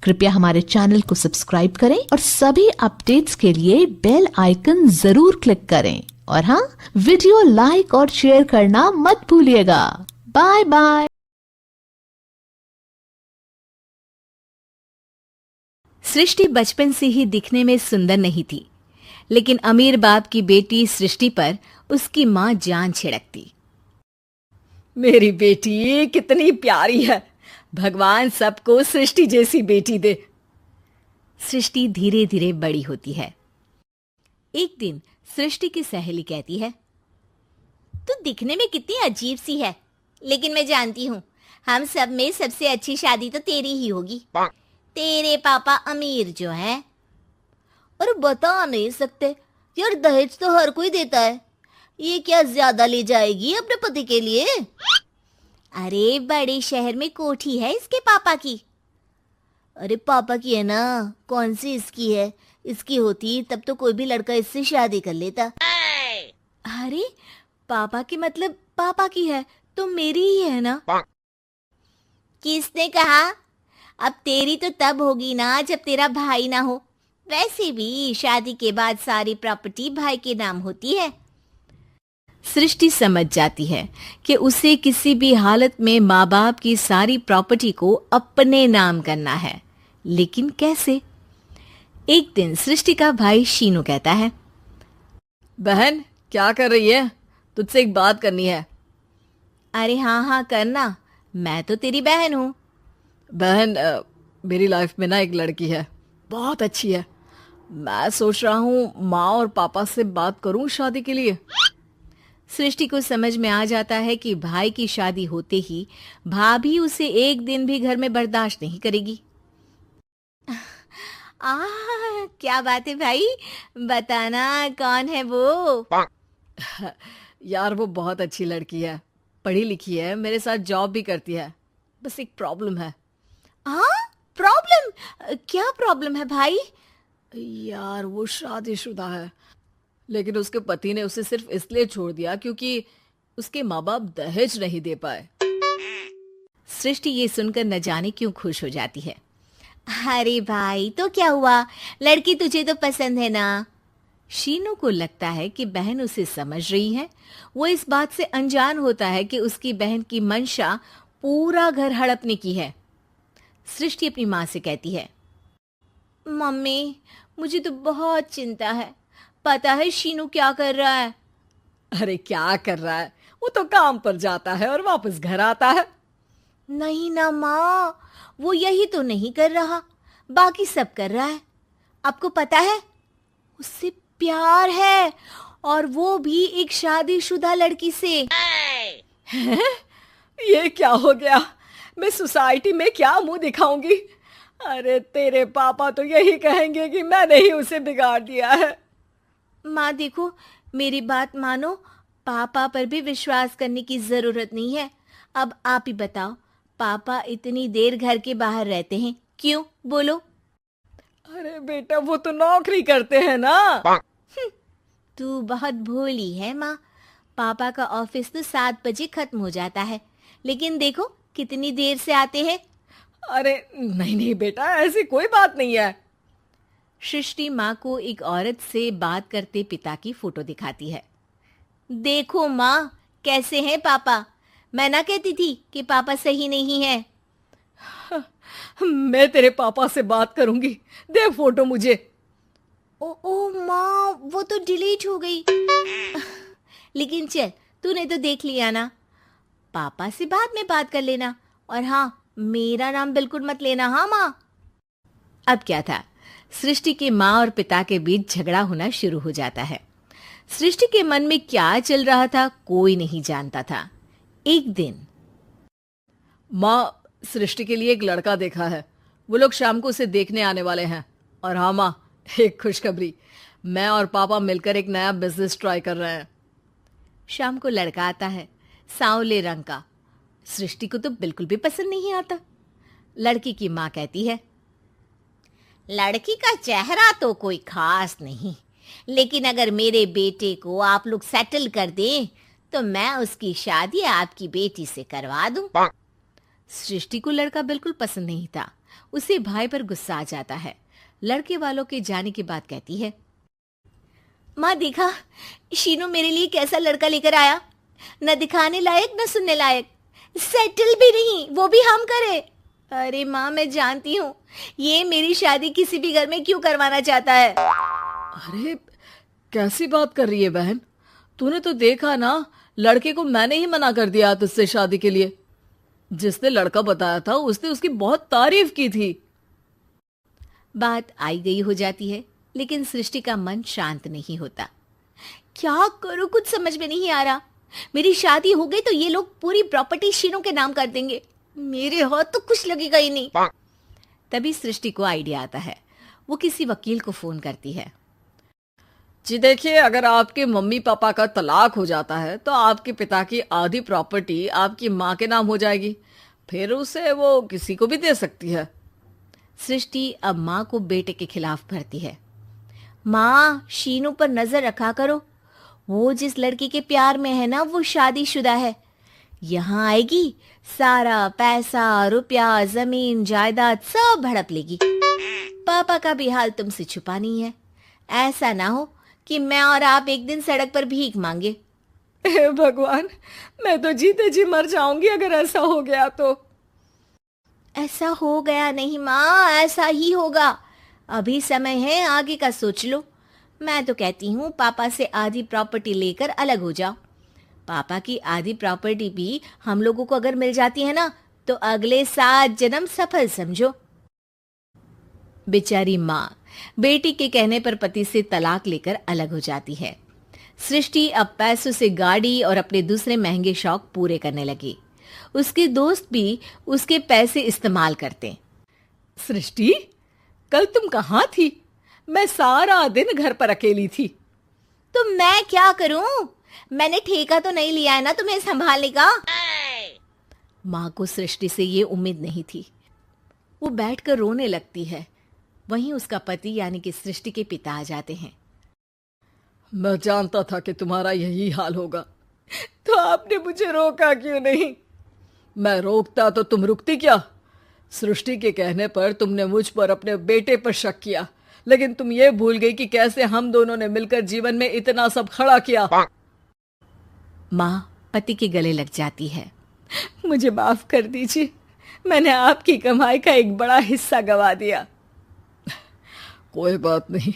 Speaker 5: कृपया हमारे चैनल को सब्सक्राइब करें और सभी अपडेट्स के लिए बेल आइकन जरूर क्लिक करें। और हाँ, वीडियो लाइक और शेयर करना मत भूलिएगा। Bye bye.
Speaker 1: सृष्टि बचपन से ही दिखने में सुंदर नहीं थी, लेकिन अमीर बाप की बेटी सृष्टि पर उसकी माँ जान छिड़कती।
Speaker 2: मेरी बेटी कितनी प्यारी है, भगवान सबको सृष्टि जैसी बेटी दे।
Speaker 1: सृष्टि धीरे धीरे बड़ी होती है। एक दिन सृष्टि की सहेली कहती है,
Speaker 3: तू दिखने में कितनी अजीब सी है, लेकिन मैं जानती हूँ हम सब में सबसे अच्छी शादी तो तेरी ही होगी। तेरे पापा अमीर जो हैं। और बता नहीं सकते यार, दहेज तो हर कोई देता है, ये क्या ज्यादा ले जाएगी अपने पति के लिए? अरे बड़े शहर में कोठी है इसके पापा की। अरे पापा की है ना, कौन सी इसकी है? इसकी होती तब तो कोई भी लड़का इससे शादी कर लेता।
Speaker 1: अरे पापा की मतलब पापा की है तो मेरी ही है ना?
Speaker 3: किसने कहा? अब तेरी तो तब होगी ना जब तेरा भाई ना हो। वैसे भी शादी के बाद सारी प्रॉपर्टी भाई के नाम होती है।
Speaker 1: सृष्टि समझ जाती है कि उसे किसी भी हालत में माँ बाप की सारी प्रॉपर्टी को अपने नाम करना है, लेकिन कैसे? एक दिन सृष्टि का भाई शीनू कहता है,
Speaker 2: बहन क्या कर रही है? तुझसे एक बात करनी है।
Speaker 1: अरे हाँ करना, मैं तो तेरी बहन हूँ।
Speaker 2: बहन, मेरी लाइफ में ना एक लड़की है, बहुत अच्छी है। मैं सोच रहा हूँ माँ और पापा से बात करूँ शादी के लिए।
Speaker 1: सृष्टि को समझ में आ जाता है कि भाई की शादी होते ही भाभी उसे एक दिन भी घर में बर्दाश्त नहीं करेगी। क्या बात है भाई, बताना कौन है वो?
Speaker 2: यार वो बहुत अच्छी लड़की है, पढ़ी लिखी है, मेरे साथ जॉब भी करती है। बस एक प्रॉब्लम है।
Speaker 3: प्रॉब्लम? क्या प्रॉब्लम है भाई?
Speaker 2: यार वो शादीशुदा है, लेकिन उसके पति ने उसे सिर्फ इसलिए छोड़ दिया क्योंकि उसके माँ बाप दहेज नहीं दे पाए।
Speaker 1: सृष्टि ये सुनकर न जाने क्यों खुश हो जाती है।
Speaker 3: अरे भाई, तो क्या हुआ, लड़की तुझे तो पसंद है ना।
Speaker 1: शीनू को लगता है कि बहन उसे समझ रही है। वो इस बात से अनजान होता है कि उसकी बहन की मंशा पूरा घर हड़पने की है। सृष्टि अपनी माँ से कहती है,
Speaker 3: मम्मी, मुझे तो बहुत चिंता है। पता है शीनू क्या कर रहा है?
Speaker 2: अरे क्या कर रहा है, वो तो काम पर जाता है और वापस घर आता है।
Speaker 3: नहीं ना माँ, वो यही तो नहीं कर रहा, बाकी सब कर रहा है। आपको पता है, उससे प्यार है, और वो भी एक शादीशुदा लड़की से।
Speaker 2: ये क्या हो गया, मैं सोसाइटी में क्या मुंह दिखाऊंगी। अरे तेरे पापा तो यही कहेंगे कि मैंने ही उसे बिगाड़ दिया है।
Speaker 3: माँ देखो, मेरी बात मानो, पापा पर भी विश्वास करने की जरूरत नहीं है। अब आप ही बताओ, पापा इतनी देर घर के बाहर रहते हैं क्यों, बोलो?
Speaker 2: अरे बेटा, वो तो नौकरी करते हैं ना।
Speaker 3: तू बहुत भोली है माँ। पापा का ऑफिस तो 7 बजे खत्म हो जाता है, लेकिन देखो कितनी देर से आते हैं।
Speaker 2: अरे नहीं नहीं बेटा, ऐसी कोई बात नहीं है।
Speaker 1: सृष्टि माँ को एक औरत से बात करते पिता की फोटो दिखाती है।
Speaker 3: देखो माँ, कैसे हैं पापा। मैं ना कहती थी कि पापा सही नहीं है।
Speaker 2: मैं तेरे पापा से बात करूंगी, दे फोटो मुझे।
Speaker 3: ओ माँ, वो तो डिलीट हो गई। लेकिन चल, तूने तो देख लिया ना। पापा से बाद में बात कर लेना, और हाँ, मेरा नाम बिल्कुल मत लेना, हाँ माँ।
Speaker 1: अब क्या था, सृष्टि के माँ और पिता के बीच झगड़ा होना शुरू हो जाता है। सृष्टि के मन में क्या चल रहा था कोई नहीं जानता था। एक दिन,
Speaker 2: माँ, सृष्टि के लिए एक लड़का देखा है, वो लोग शाम को उसे देखने आने वाले हैं। और हाँ माँ, एक खुशखबरी, मैं और पापा मिलकर एक नया बिजनेस ट्राई कर रहे हैं।
Speaker 1: शाम को लड़का आता है, सांवले रंग का। सृष्टि को तो बिल्कुल भी पसंद नहीं आता। लड़की की माँ कहती है,
Speaker 3: लड़की का चेहरा तो कोई खास नहीं, लेकिन अगर मेरे बेटे को आप लोग सेटल कर दें तो मैं उसकी शादी आपकी बेटी से करवा दूं।
Speaker 1: सृष्टि को लड़का बिल्कुल पसंद नहीं था। उसे भाई पर गुस्सा आ जाता है। लड़के वालों के जाने के बाद कहती है,
Speaker 3: माँ देखा, शीनू मेरे लिए कैसा लड़का लेकर आया, न दिखाने लायक न सुनने लायक, सेटल भी नहीं, वो भी हम करे। अरे माँ, मैं जानती हूँ ये मेरी शादी किसी भी घर में क्यों करवाना चाहता है।
Speaker 2: अरे कैसी बात कर रही है बहन, तूने तो देखा ना, लड़के को मैंने ही मना कर दिया तुझसे शादी के लिए। जिसने लड़का बताया था उसने उसकी बहुत तारीफ की थी।
Speaker 1: बात आई गई हो जाती है, लेकिन सृष्टि का मन शांत नहीं होता।
Speaker 3: क्या करूँ, कुछ समझ में नहीं आ रहा। मेरी शादी हो गई तो ये लोग पूरी प्रॉपर्टी शीनू के नाम कर देंगे, मेरे हाथ तो कुछ लगेगा ही नहीं।
Speaker 1: तभी सृष्टि को आइडिया आता है। वो किसी वकील को फोन करती है।
Speaker 2: जी देखिए, अगर आपके मम्मी पापा का तलाक हो जाता है तो आपके पिता की आधी प्रॉपर्टी आपकी माँ के नाम हो जाएगी, फिर उसे वो किसी को भी दे सकती है।
Speaker 1: सृष्टि अब माँ को बेटे के खिलाफ भरती है।
Speaker 3: माँ, शीनू पर नजर रखा करो, वो जिस लड़की के प्यार में है ना, वो शादीशुदा है। यहाँ आएगी, सारा पैसा, रुपया, जमीन, जायदाद सब हड़प लेगी। पापा का भी हाल तुमसे छुपा नहीं है। ऐसा ना हो कि मैं और आप एक दिन सड़क पर भीख मांगे।
Speaker 2: हे भगवान, मैं तो जीते जी मर जाऊंगी अगर ऐसा हो गया तो।
Speaker 3: ऐसा हो गया नहीं माँ, ऐसा ही होगा। अभी समय है, आगे का सोच लो। मैं तो कहती हूँ पापा से आधी प्रॉपर्टी लेकर अलग हो जाओ। पापा की आधी प्रॉपर्टी भी हम लोगों को अगर मिल जाती है ना, तो अगले 7 जन्म सफल समझो।
Speaker 1: बेचारी माँ बेटी के कहने पर पति से तलाक लेकर अलग हो जाती है। सृष्टि अब पैसों से गाड़ी और अपने दूसरे महंगे शौक पूरे करने लगी। उसके दोस्त भी उसके पैसे इस्तेमाल करते।
Speaker 2: सृष्टि, कल तुम कहाँ थी? मैं सारा दिन घर पर अकेली थी।
Speaker 3: तो मैं क्या करूं? मैंने ठेका तो नहीं लिया है ना तुम्हें संभालने का।
Speaker 1: माँ को सृष्टि से ये उम्मीद नहीं थी। वो बैठकर रोने लगती है। वहीं उसका पति यानी कि सृष्टि के पिता आ जाते हैं।
Speaker 2: मैं जानता था कि तुम्हारा यही हाल होगा। तो आपने मुझे रोका क्यों नहीं? मैं रोकता तो तुम रुकती क्या? सृष्टि के कहने पर तुमने मुझ पर अपने बेटे पर शक किया, लेकिन तुम ये भूल गई कि कैसे हम दोनों ने मिलकर जीवन में इतना सब खड़ा किया।
Speaker 1: माँ पति के गले लग जाती है।
Speaker 2: मुझे माफ कर दीजिए, मैंने आपकी कमाई का एक बड़ा हिस्सा गवा दिया। कोई बात नहीं,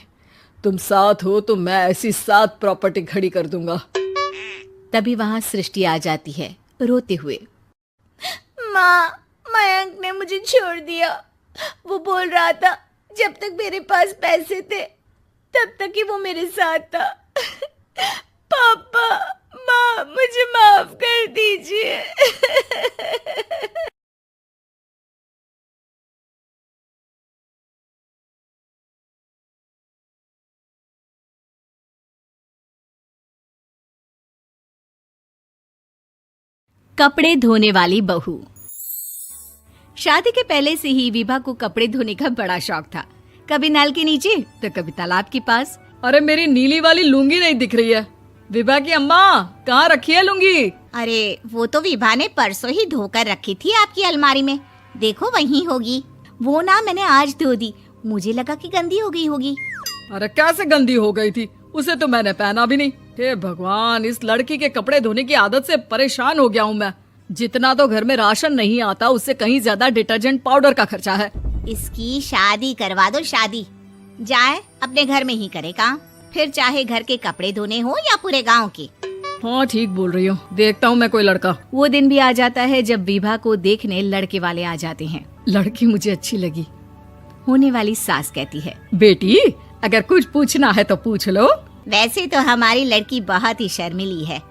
Speaker 2: तुम साथ हो तो मैं ऐसी 7 प्रॉपर्टी खड़ी कर दूंगा।
Speaker 1: तभी वहां सृष्टि आ जाती है रोते हुए।
Speaker 3: माँ, मयंक ने मुझे छोड़ दिया। वो बोल रहा था जब तक मेरे पास पैसे थे तब तक ही वो मेरे साथ था। पापा, माँ, मुझे माफ कर दीजिए।
Speaker 1: कपड़े धोने वाली बहू। शादी के पहले से ही विभा को कपड़े धोने का बड़ा शौक था। कभी नल के नीचे तो कभी तालाब के पास।
Speaker 2: अरे मेरी नीली वाली लुंगी नहीं दिख रही है। विभा की अम्मा, कहाँ रखी है लुंगी?
Speaker 3: अरे वो तो विभा ने परसों ही धोकर रखी थी आपकी अलमारी में, देखो वहीं होगी। वो ना मैंने आज धो दी, मुझे लगा कि गंदी हो गई होगी।
Speaker 2: अरे कैसे गंदी हो गई थी? उसे तो मैंने पहना भी नहीं। हे भगवान, इस लड़की के कपड़े धोने की आदत से परेशान हो गया हूँ मैं। जितना तो घर में राशन नहीं आता उससे कहीं ज्यादा डिटर्जेंट पाउडर का खर्चा है।
Speaker 3: इसकी शादी करवा दो, शादी। जाए अपने घर में ही करे काम, फिर चाहे घर के कपड़े धोने हो या पूरे गांव के।
Speaker 2: हाँ ठीक बोल रही हूँ, देखता हूँ मैं कोई लड़का।
Speaker 1: वो दिन भी आ जाता है जब विभा को देखने लड़के वाले आ जाते हैं।
Speaker 2: लड़की मुझे अच्छी लगी।
Speaker 1: होने वाली सास कहती है,
Speaker 2: बेटी अगर कुछ पूछना है तो पूछ लो।
Speaker 3: वैसे तो हमारी लड़की बहुत ही शर्मीली है,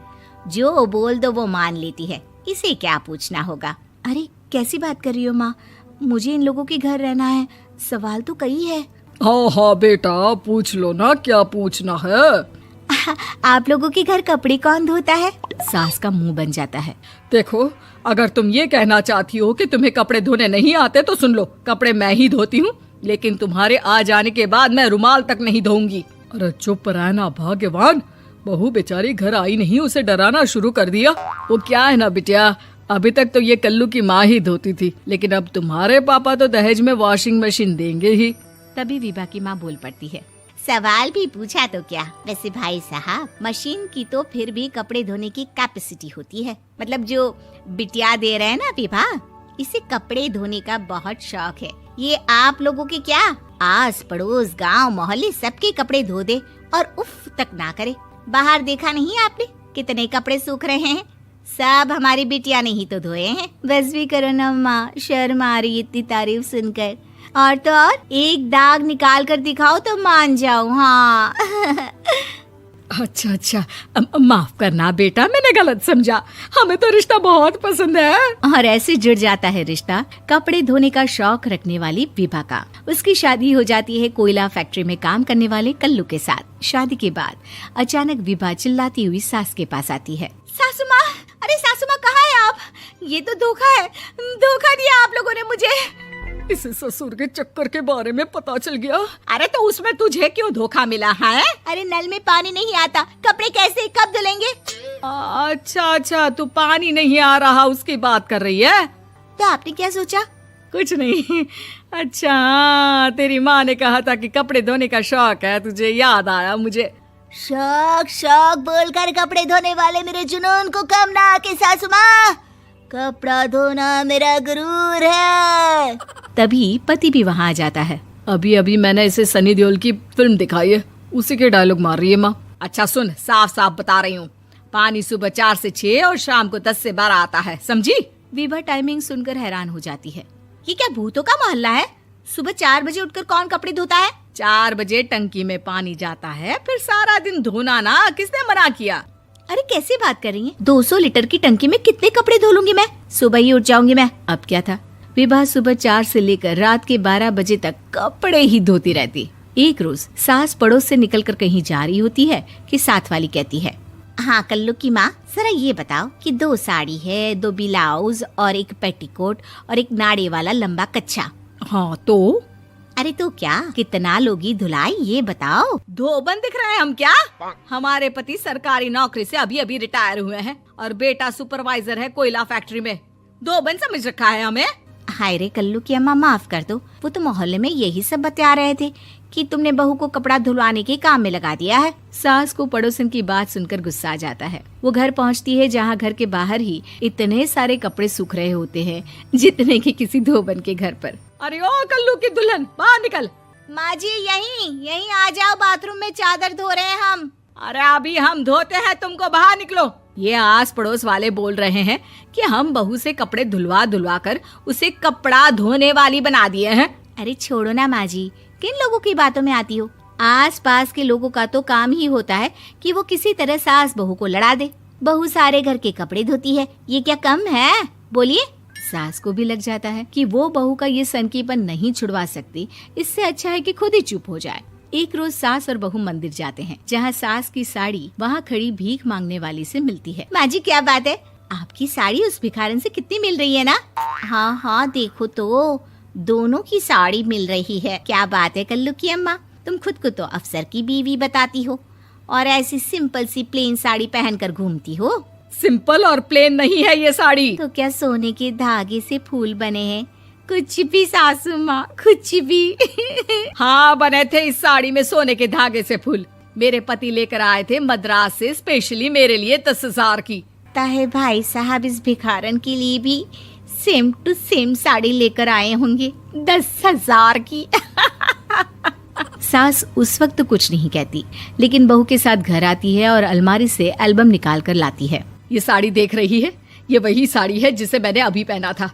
Speaker 3: जो बोल दो वो मान लेती है, इसे क्या पूछना होगा।
Speaker 1: अरे कैसी बात कर रही हो माँ, मुझे इन लोगों के घर रहना है, सवाल तो कई है।
Speaker 2: हाँ हाँ बेटा, पूछ लो ना, क्या पूछना है।
Speaker 1: आप लोगों के घर कपड़े कौन धोता है? सास का मुंह बन जाता है।
Speaker 2: देखो, अगर तुम ये कहना चाहती हो कि तुम्हें कपड़े धोने नहीं आते तो सुन लो, कपड़े मैं ही धोती हूँ, लेकिन तुम्हारे आ जाने के बाद मैं रुमाल तक नहीं धोऊंगी। अरे चुप रहना भाग्यवान, बहू बेचारी घर आई नहीं, उसे डराना शुरू कर दिया। वो क्या है ना बिटिया, अभी तक तो ये कल्लू की माँ ही धोती थी, लेकिन अब तुम्हारे पापा तो दहेज में वॉशिंग मशीन देंगे ही।
Speaker 1: तभी विभा की माँ बोल पड़ती है,
Speaker 3: सवाल भी पूछा तो क्या। वैसे भाई साहब, मशीन की तो फिर भी कपड़े धोने की कैपेसिटी होती है। मतलब जो बिटिया दे रहे हैं ना विभा, इसे कपड़े धोने का बहुत शौक है। ये आप लोगों के क्या, आस पड़ोस गांव मोहल्ले सबके कपड़े धो दे और उफ तक ना करे। बाहर देखा नहीं आपने कितने कपड़े सूख रहे हैं? सब हमारी बिटिया ने ही तो धोए हैं।
Speaker 1: बस भी करो ना माँ, शर्म आ रही इतनी तारीफ सुनकर। और तो और एक दाग निकाल कर दिखाओ तो मान जाओ। हाँ
Speaker 2: अच्छा अच्छा, माफ करना बेटा, मैंने गलत समझा। हमें तो रिश्ता बहुत पसंद है।
Speaker 1: और ऐसे जुड़ जाता है रिश्ता कपड़े धोने का शौक रखने वाली विभा का। उसकी शादी हो जाती है कोयला फैक्ट्री में काम करने वाले कल्लू के साथ। शादी के बाद अचानक विभा चिल्लाती हुई सास के पास आती है।
Speaker 3: सासू माँ, अरे सासू माँ कहाँ है आप? ये तो धोखा है, धोखा दिया आप लोगों ने मुझे।
Speaker 2: इसे ससुर के चक्कर के बारे में पता चल गया।
Speaker 4: अरे तो उसमें तुझे क्यों धोखा मिला है?
Speaker 3: अरे नल में पानी नहीं आता, कपड़े कैसे कब धुलेंगे?
Speaker 2: अच्छा अच्छा, तू पानी नहीं आ रहा उसकी बात कर रही है?
Speaker 3: तो आपने क्या सोचा?
Speaker 2: कुछ नहीं। अच्छा, तेरी माँ ने कहा था कि कपड़े धोने का शौक है तुझे, याद आया मुझे।
Speaker 3: शौक शौक बोलकर कपड़े धोने वाले मेरे जुनून को कम ना आके सासू माँ, कपड़ा धोना मेरा गुरूर है।
Speaker 1: तभी पति भी वहाँ आ जाता है।
Speaker 2: अभी अभी मैंने इसे सनी देओल की फिल्म दिखाई है, उसी के डायलॉग मार रही है माँ।
Speaker 4: अच्छा सुन, साफ साफ बता रही हूँ, पानी सुबह 4 से 6 और शाम को 10 से 12 आता है, समझी?
Speaker 1: विभा टाइमिंग सुनकर हैरान हो जाती है।
Speaker 3: ये क्या भूतों का मोहल्ला है? सुबह 4 बजे उठकर कौन कपड़े धोता है?
Speaker 4: 4 बजे टंकी में पानी जाता है, फिर सारा दिन धोना ना, किसने मना किया?
Speaker 3: अरे कैसी बात कर रही हैं? 200 लीटर की टंकी में कितने कपड़े धो लूंगी मैं? सुबह ही उठ जाऊंगी मैं।
Speaker 1: अब क्या था, विभा सुबह 4 से लेकर रात के 12 बजे तक कपड़े ही धोती रहती। एक रोज सास पड़ोस से निकलकर कहीं जा रही होती है कि साथ वाली कहती है,
Speaker 3: हाँ कल्लू की माँ, जरा ये बताओ कि 2 साड़ी है, 2 ब्लाउज और एक पेटीकोट और एक नाड़े वाला लंबा कच्छा।
Speaker 2: हाँ तो
Speaker 3: अरे तो क्या कितना लोगी धुलाई ये बताओ।
Speaker 4: धोबन दिख रहे हैं हम क्या? हमारे पति सरकारी नौकरी से अभी अभी रिटायर हुए हैं और बेटा सुपरवाइजर है कोयला फैक्ट्री में। धोबन समझ रखा है हमें।
Speaker 3: हाय रे कल्लू की अम्मा, माफ कर दो, वो तो मोहल्ले में यही सब बता रहे थे कि तुमने बहू को कपड़ा धुलवाने के काम में लगा दिया है।
Speaker 1: सास को पड़ोसन की बात सुनकर गुस्सा आ जाता है। वो घर पहुंचती है जहां घर के बाहर ही इतने सारे कपड़े सूख रहे होते हैं जितने कि किसी धोबन के घर पर।
Speaker 4: अरे ओ कल्लू की दुल्हन, बाहर निकल।
Speaker 3: माँ जी यहीं आ जाओ, बाथरूम में चादर धो रहे हैं हम।
Speaker 4: अरे अभी हम धोते हैं, तुमको बाहर निकलो। ये आस पड़ोस वाले बोल रहे हैं कि हम बहू से कपड़े धुलवा कर उसे कपड़ा धोने वाली बना दिए हैं।
Speaker 3: अरे छोड़ो ना माँ जी, किन लोगों की बातों में आती हो। आस पास के लोगों का तो काम ही होता है कि वो किसी तरह सास बहू को लड़ा दे। बहू सारे घर के कपड़े धोती है, ये क्या कम है? बोलिए।
Speaker 1: सास को भी लग जाता है कि वो बहू का ये सनकीपन नहीं छुड़वा सकती, इससे अच्छा है कि खुद ही चुप हो जाए। एक रोज सास और बहू मंदिर जाते हैं जहाँ सास की साड़ी वहाँ खड़ी भीख मांगने वाली से मिलती है।
Speaker 3: माँ जी क्या बात है, आपकी साड़ी उस भिखारन से कितनी मिल रही है ना? हाँ देखो तो दोनों की साड़ी मिल रही है। क्या बात है कल्लू की अम्मा, तुम खुद को तो अफसर की बीवी बताती हो और ऐसी सिंपल सी प्लेन साड़ी पहनकर घूमती हो।
Speaker 4: सिंपल और प्लेन नहीं है ये साड़ी।
Speaker 3: तो क्या सोने के धागे से फूल बने हैं? कुछ भी सासू माँ, कुछ भी।
Speaker 4: हाँ बने थे इस साड़ी में सोने के धागे से फूल। मेरे पति लेकर आए थे मद्रास से स्पेशली मेरे लिए 10,000 की।
Speaker 3: ताहे भाई साहब इस भिखारन के लिए भी सेम टू सेम साड़ी लेकर आए होंगे 10,000 की।
Speaker 1: सास उस वक्त कुछ नहीं कहती, लेकिन बहू के साथ घर आती है और अलमारी से एल्बम निकाल कर लाती है।
Speaker 4: ये साड़ी देख रही है, ये वही साड़ी है जिसे मैंने अभी पहना था।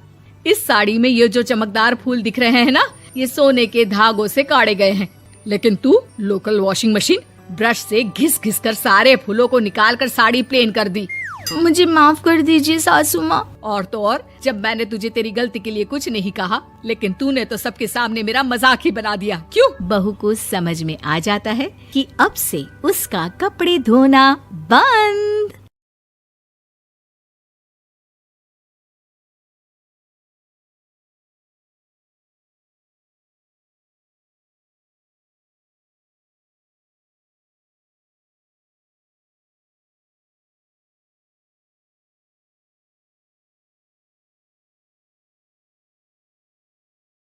Speaker 4: इस साड़ी में ये जो चमकदार फूल दिख रहे हैं ना, ये सोने के धागों से काटे गए हैं। लेकिन तू लोकल वॉशिंग मशीन ब्रश से घिस घिस कर सारे फूलों को निकाल कर साड़ी प्लेन कर दी।
Speaker 1: मुझे माफ कर दीजिए सासू माँ।
Speaker 4: और तो और, जब मैंने तुझे तेरी गलती के लिए कुछ नहीं कहा, लेकिन तूने तो सबके सामने मेरा मजाक ही बना दिया। क्यों?
Speaker 1: बहू को समझ में आ जाता है कि अब से उसका कपड़े धोना बंद।